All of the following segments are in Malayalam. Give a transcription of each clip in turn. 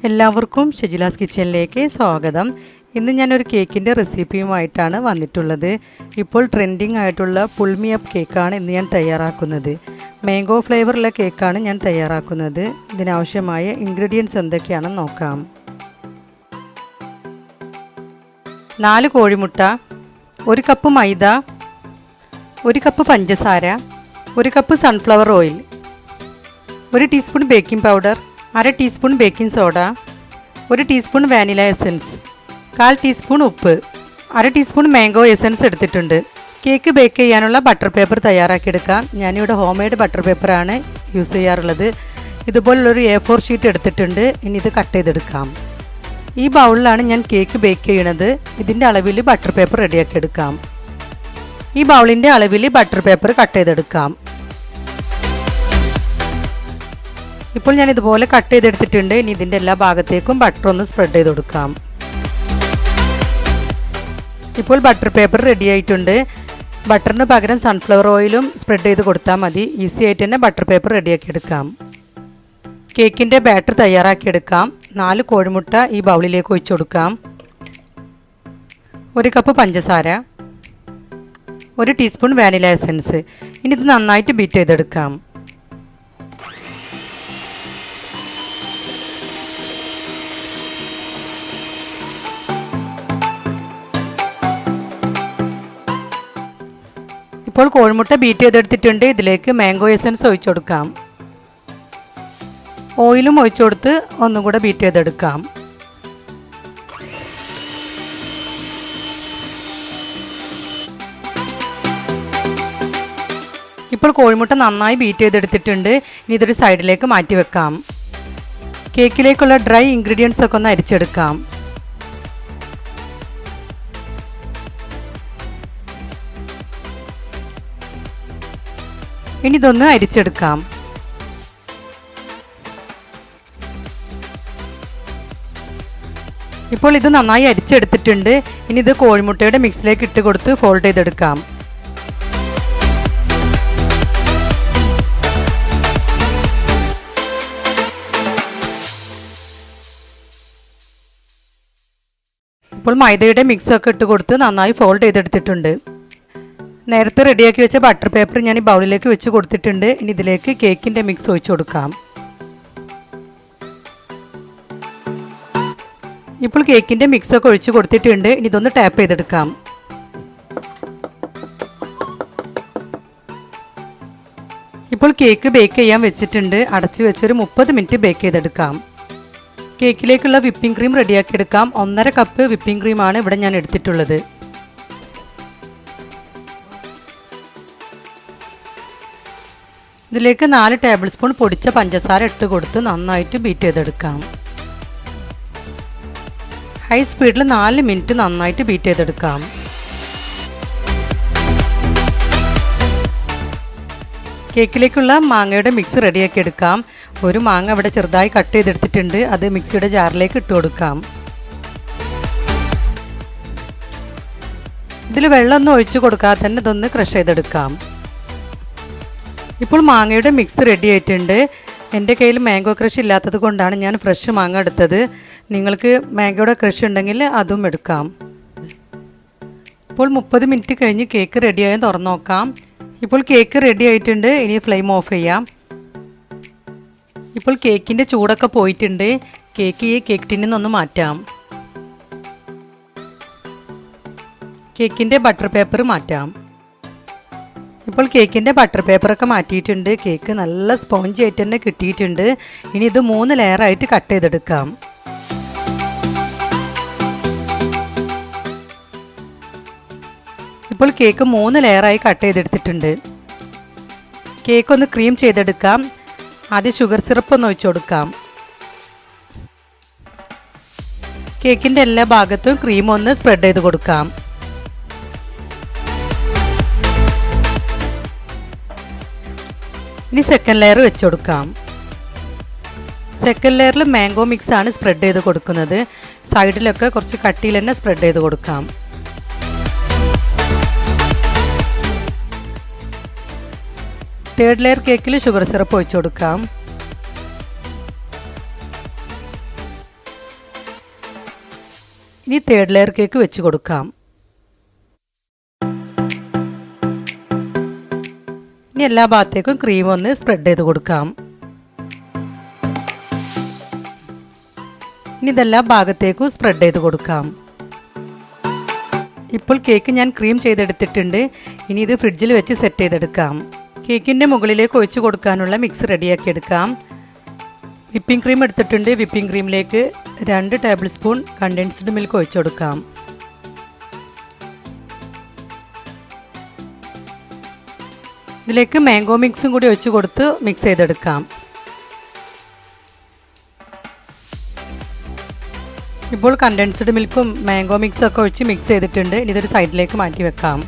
എല്ലാവർക്കും ഷെജിലാസ് കിച്ചണിലേക്ക് സ്വാഗതം. ഇന്ന് ഞാനൊരു കേക്കിൻ്റെ റെസിപ്പിയുമായിട്ടാണ് വന്നിട്ടുള്ളത്. ഇപ്പോൾ ട്രെൻഡിങ് ആയിട്ടുള്ള പുൾമിയപ്പ് കേക്കാണ് ഇന്ന് ഞാൻ തയ്യാറാക്കുന്നത്. മാംഗോ ഫ്ലേവറുള്ള കേക്കാണ് ഞാൻ തയ്യാറാക്കുന്നത്. ഇതിനാവശ്യമായ ഇൻഗ്രീഡിയൻസ് എന്തൊക്കെയാണെന്ന് നോക്കാം. 4 കോഴിമുട്ട, 1 കപ്പ് മൈദ, 1 കപ്പ് പഞ്ചസാര, 1 cup sunflower oil, 1 teaspoon baking powder, 1/2 teaspoon baking soda, 1 teaspoon vanilla essence, 1/4 teaspoon ഉപ്പ്, 1/2 ടീസ്പൂൺ മാംഗോ എസൻസ് എടുത്തിട്ടുണ്ട്. കേക്ക് ബേക്ക് ചെയ്യാനുള്ള ബട്ടർ പേപ്പർ തയ്യാറാക്കിയെടുക്കാം. ഞാനിവിടെ ഹോം മെയ്ഡ് ബട്ടർ പേപ്പറാണ് യൂസ് ചെയ്യാറുള്ളത്. ഇതുപോലുള്ളൊരു A4 ഷീറ്റ് എടുത്തിട്ടുണ്ട്. ഇനി ഇത് കട്ട് ചെയ്തെടുക്കാം. ഈ ബൗളിലാണ് ഞാൻ കേക്ക് ബേക്ക് ചെയ്യണത്. ഇതിൻ്റെ അളവിൽ ബട്ടർ പേപ്പർ റെഡിയാക്കിയെടുക്കാം. ഈ ബൗളിൻ്റെ അളവിൽ ബട്ടർ പേപ്പർ കട്ട് ചെയ്തെടുക്കാം. ഇപ്പോൾ ഞാൻ ഇതുപോലെ കട്ട് ചെയ്തെടുത്തിട്ടുണ്ട്. ഇനി ഇതിൻ്റെ എല്ലാ ഭാഗത്തേക്കും ബട്ടർ ഒന്ന് സ്പ്രെഡ് ചെയ്ത് കൊടുക്കാം. ഇപ്പോൾ ബട്ടർ പേപ്പർ റെഡി ആയിട്ടുണ്ട്. ബട്ടറിന് പകരം സൺഫ്ലവർ ഓയിലും സ്പ്രെഡ് ചെയ്ത് കൊടുത്താൽ മതി. ഈസി ആയിട്ട് തന്നെ ബട്ടർ പേപ്പർ റെഡിയാക്കി എടുക്കാം. കേക്കിൻ്റെ ബാറ്റർ തയ്യാറാക്കിയെടുക്കാം. 4 കോഴിമുട്ട ഈ ബൗളിലേക്ക് ഒഴിച്ചു കൊടുക്കാം. 1 കപ്പ് പഞ്ചസാര, 1 ടീസ്പൂൺ വാനില എസൻസ്. ഇനി ഇത് നന്നായിട്ട് ബീറ്റ് ചെയ്തെടുക്കാം. ഇപ്പോൾ കോഴിമുട്ട ബീറ്റ് ചെയ്തെടുത്തിട്ടുണ്ട്. ഇതിലേക്ക് മാംഗോ എസൻസ് ഒഴിച്ചു കൊടുക്കാം. ഓയിലും ഒഴിച്ചു കൊടുത്ത് ഒന്നും കൂടെ ബീറ്റ് ചെയ്തെടുക്കാം. ഇപ്പോൾ കോഴിമുട്ട നന്നായി ബീറ്റ് ചെയ്തെടുത്തിട്ടുണ്ട്. ഇനി ഇതൊരു സൈഡിലേക്ക് മാറ്റി വെക്കാം. കേക്കിലേക്കുള്ള ഡ്രൈ ഇൻഗ്രീഡിയൻസ് ഒക്കെ ഒന്ന് അരിച്ചെടുക്കാം. ഇനി ഇതൊന്ന് അരിച്ചെടുക്കാം. ഇപ്പോൾ ഇത് നന്നായി അരിച്ചെടുത്തിട്ടുണ്ട്. ഇനി ഇത് കോഴിമുട്ടയുടെ മിക്സിലേക്ക് ഇട്ട് കൊടുത്ത് ഫോൾഡ് ചെയ്തെടുക്കാം. ഇപ്പോൾ മൈദയുടെ മിക്സൊക്കെ ഇട്ട് കൊടുത്ത് നന്നായി ഫോൾഡ് ചെയ്തെടുത്തിട്ടുണ്ട്. നേരത്തെ റെഡിയാക്കി വെച്ച ബട്ടർ പേപ്പർ ഞാൻ ഈ ബൗളിലേക്ക് വെച്ച് കൊടുത്തിട്ടുണ്ട്. ഇനി ഇതിലേക്ക് കേക്കിൻ്റെ മിക്സ് ഒഴിച്ചു കൊടുക്കാം. ഇപ്പോൾ കേക്കിൻ്റെ മിക്സൊക്കെ ഒഴിച്ച് കൊടുത്തിട്ടുണ്ട്. ഇനി ഇതൊന്ന് ടാപ്പ് ചെയ്തെടുക്കാം. ഇപ്പോൾ കേക്ക് ബേക്ക് ചെയ്യാൻ വെച്ചിട്ടുണ്ട്. അടച്ചു വെച്ചൊരു 30 മിനിറ്റ് ബേക്ക് ചെയ്തെടുക്കാം. കേക്കിലേക്കുള്ള വിപ്പിംഗ് ക്രീം റെഡിയാക്കി എടുക്കാം. 1.5 കപ്പ് വിപ്പിംഗ് ക്രീമാണ് ഇവിടെ ഞാൻ എടുത്തിട്ടുള്ളത്. ഇതിലേക്ക് 4 ടേബിൾ സ്പൂൺ പൊടിച്ച പഞ്ചസാര ഇട്ട് കൊടുത്ത് നന്നായിട്ട് ബീറ്റ് ചെയ്തെടുക്കാം. ഹൈ സ്പീഡിൽ 4 മിനിറ്റ് നന്നായിട്ട് ബീറ്റ് ചെയ്തെടുക്കാം. കേക്കിലേക്കുള്ള മാങ്ങയുടെ മിക്സ് റെഡിയാക്കി എടുക്കാം. ഒരു മാങ്ങ ഇവിടെ ചെറുതായി കട്ട് ചെയ്തെടുത്തിട്ടുണ്ട്. അത് മിക്സിയുടെ ജാറിലേക്ക് ഇട്ട് കൊടുക്കാം. ഇതിൽ വെള്ളമൊന്നും ഒഴിച്ചു കൊടുക്കാതെ തന്നെ ഇതൊന്ന് ക്രഷ് ചെയ്തെടുക്കാം. ഇപ്പോൾ മാങ്ങയുടെ മിക്സ് റെഡി ആയിട്ടുണ്ട്. എൻ്റെ കയ്യിൽ മാംഗോ ക്രഷ് ഇല്ലാത്തത് കൊണ്ടാണ് ഞാൻ ഫ്രഷ് മാങ്ങ എടുത്തത്. നിങ്ങൾക്ക് മാംഗോയുടെ ക്രഷ് ഉണ്ടെങ്കിൽ അതും എടുക്കാം. ഇപ്പോൾ 30 മിനിറ്റ് കഴിഞ്ഞ് കേക്ക് റെഡിയായി തുറന്നു നോക്കാം. ഇപ്പോൾ കേക്ക് റെഡി ആയിട്ടുണ്ട്. ഇനി ഫ്ലെയിം ഓഫ് ചെയ്യാം. ഇപ്പോൾ കേക്കിൻ്റെ ചൂടൊക്കെ പോയിട്ടുണ്ട്. കേക്ക് ഈ കേക്ക് ടിന്നിൽ നിന്നൊന്ന് മാറ്റാം. കേക്കിൻ്റെ ബട്ടർ പേപ്പർ മാറ്റാം. ഇപ്പോൾ കേക്കിൻ്റെ ബട്ടർ പേപ്പറൊക്കെ മാറ്റിയിട്ടുണ്ട്. കേക്ക് നല്ല സ്പോഞ്ചി ആയിട്ട് തന്നെ കിട്ടിയിട്ടുണ്ട്. ഇനി ഇത് 3 ലെയറായിട്ട് കട്ട് ചെയ്തെടുക്കാം. ഇപ്പോൾ കേക്ക് 3 ലെയറായി കട്ട് ചെയ്തെടുത്തിട്ടുണ്ട്. കേക്ക് ഒന്ന് ക്രീം ചെയ്തെടുക്കാം. ആദ്യം ഷുഗർ സിറപ്പ് ഒന്ന് ഒഴിച്ചു കൊടുക്കാം. കേക്കിൻ്റെ എല്ലാ ഭാഗത്തും ക്രീം ഒന്ന് സ്പ്രെഡ് ചെയ്ത് കൊടുക്കാം. ഇനി സെക്കൻഡ് ലെയർ വെച്ച് കൊടുക്കാം. സെക്കൻഡ് ലെയറിൽ മാംഗോ മിക്സ് ആണ് സ്പ്രെഡ് ചെയ്ത് കൊടുക്കുന്നത്. സൈഡിലൊക്കെ കുറച്ച് കട്ടിയിൽ തന്നെ സ്പ്രെഡ് ചെയ്ത് കൊടുക്കാം. തേർഡ് ലെയർ കേക്കിൽ ഷുഗർ സിറപ്പ് ഒഴിച്ചു കൊടുക്കാം. ഇനി തേർഡ് ലെയർ കേക്ക് വെച്ച് കൊടുക്കാം. ഇനി എല്ലാ ഭാഗത്തേക്കും ക്രീം ഒന്ന് സ്പ്രെഡ് ചെയ്ത് കൊടുക്കാം. ഇനി ഇതെല്ലാ ഭാഗത്തേക്കും സ്പ്രെഡ് ചെയ്ത് കൊടുക്കാം. ഇപ്പോൾ കേക്ക് ഞാൻ ക്രീം ചെയ്തെടുത്തിട്ടുണ്ട്. ഇനി ഇത് ഫ്രിഡ്ജിൽ വെച്ച് സെറ്റ് ചെയ്തെടുക്കാം. കേക്കിൻ്റെ മുകളിലേക്ക് ഒഴിച്ച് കൊടുക്കാനുള്ള മിക്സ് റെഡിയാക്കി എടുക്കാം. വിപ്പിംഗ് ക്രീം എടുത്തിട്ടുണ്ട്. വിപ്പിംഗ് ക്രീമിലേക്ക് 2 ടേബിൾ സ്പൂൺ കണ്ടൻസ്ഡ് മിൽക്ക് ഒഴിച്ചു കൊടുക്കാം. ഇതിലേക്ക് മാംഗോ മിക്സും കൂടി ഒഴിച്ച് കൊടുത്ത് മിക്സ് ചെയ്തെടുക്കാം. ഇപ്പോൾ കണ്ടൻസ്ഡ് മിൽക്കും മാംഗോ മിക്സും ഒക്കെ ഒഴിച്ച് മിക്സ് ചെയ്തിട്ടുണ്ട്. ഇനി ഇതൊരു സൈഡിലേക്ക് മാറ്റി വെക്കാം.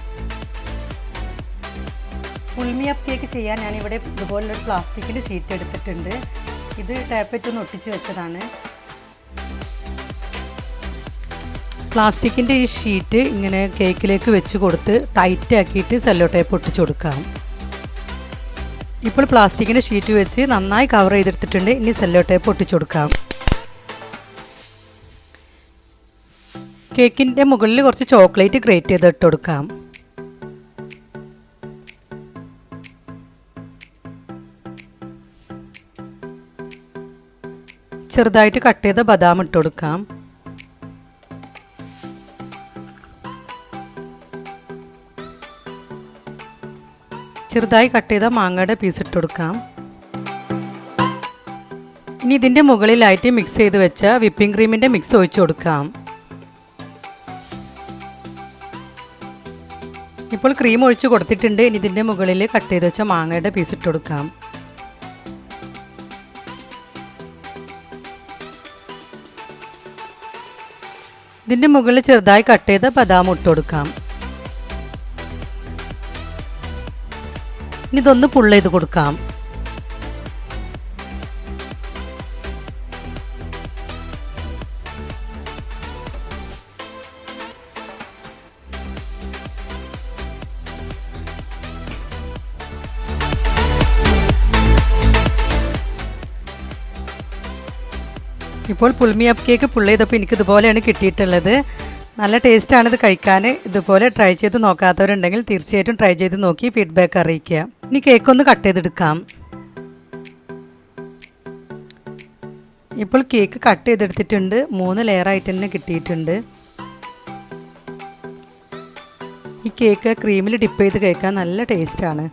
പുൾമി അപ്പ് കേക്ക് ചെയ്യാൻ ഞാനിവിടെ ഇതുപോലൊരു പ്ലാസ്റ്റിക്കിൻ്റെ ഷീറ്റ് എടുത്തിട്ടുണ്ട്. ഇത് ടാപ്പറ്റൊന്ന് ഒട്ടിച്ച് വെച്ചതാണ്. പ്ലാസ്റ്റിക്കിൻ്റെ ഈ ഷീറ്റ് ഇങ്ങനെ കേക്കിലേക്ക് വെച്ച് കൊടുത്ത് ടൈറ്റ് ആക്കിയിട്ട് സെല്ലോ ടേപ്പ് ഒട്ടിച്ച് കൊടുക്കാം. ഇപ്പോൾ പ്ലാസ്റ്റിക്കിൻ്റെ ഷീറ്റ് വെച്ച് നന്നായി കവർ ചെയ്തെടുത്തിട്ടുണ്ട്. ഇനി സെല്ലോ ടേപ്പ് ഒട്ടിച്ച് കൊടുക്കാം. കേക്കിൻ്റെ മുകളിൽ കുറച്ച് ചോക്ലേറ്റ് ഗ്രേറ്റ് ചെയ്ത് ഇട്ട് കൊടുക്കാം. ചെറുതായിട്ട് കട്ട് ചെയ്ത ബദാം ഇട്ട് കൊടുക്കാം. ചെറുതായി കട്ട് ചെയ്ത മാങ്ങയുടെ പീസ് ഇട്ട് കൊടുക്കാം. ഇനി ഇതിൻ്റെ മുകളിലായിട്ട് മിക്സ് ചെയ്ത് വെച്ച വിപ്പിംഗ് ക്രീമിൻ്റെ മിക്സ് ഒഴിച്ചു കൊടുക്കാം. ഇപ്പോൾ ക്രീം ഒഴിച്ച് കൊടുത്തിട്ടുണ്ട്. ഇനി ഇതിൻ്റെ മുകളിൽ കട്ട് ചെയ്ത് വെച്ച മാങ്ങയുടെ പീസ് ഇട്ട് കൊടുക്കാം. ഇതിൻ്റെ മുകളിൽ ചെറുതായി കട്ട് ചെയ്ത ബദാം ഇട്ട് കൊടുക്കാം. ഇനി ഇതൊന്ന് പുൾ ചെയ്ത് കൊടുക്കാം. ഇപ്പോൾ പുൾമി അപ്പ് കേക്ക് പുൾ ചെയ്തപ്പോൾ എനിക്ക് ഇതുപോലെയാണ് കിട്ടിയിട്ടുള്ളത്. നല്ല ടേസ്റ്റാണ് ഇത് കഴിക്കാൻ. ഇതുപോലെ ട്രൈ ചെയ്ത് നോക്കാത്തവരുണ്ടെങ്കിൽ തീർച്ചയായിട്ടും ട്രൈ ചെയ്ത് നോക്കി ഫീഡ്ബാക്ക് അറിയിക്കുക. ഇനി കേക്ക് ഒന്ന് കട്ട് ചെയ്തെടുക്കാം. ഇപ്പോൾ കേക്ക് കട്ട് ചെയ്തെടുത്തിട്ടുണ്ട്. 3 ലെയറായിട്ട് തന്നെ കിട്ടിയിട്ടുണ്ട്. ഈ കേക്ക് ക്രീമിൽ ഡിപ്പ് ചെയ്ത് കഴിക്കാൻ നല്ല ടേസ്റ്റാണ്.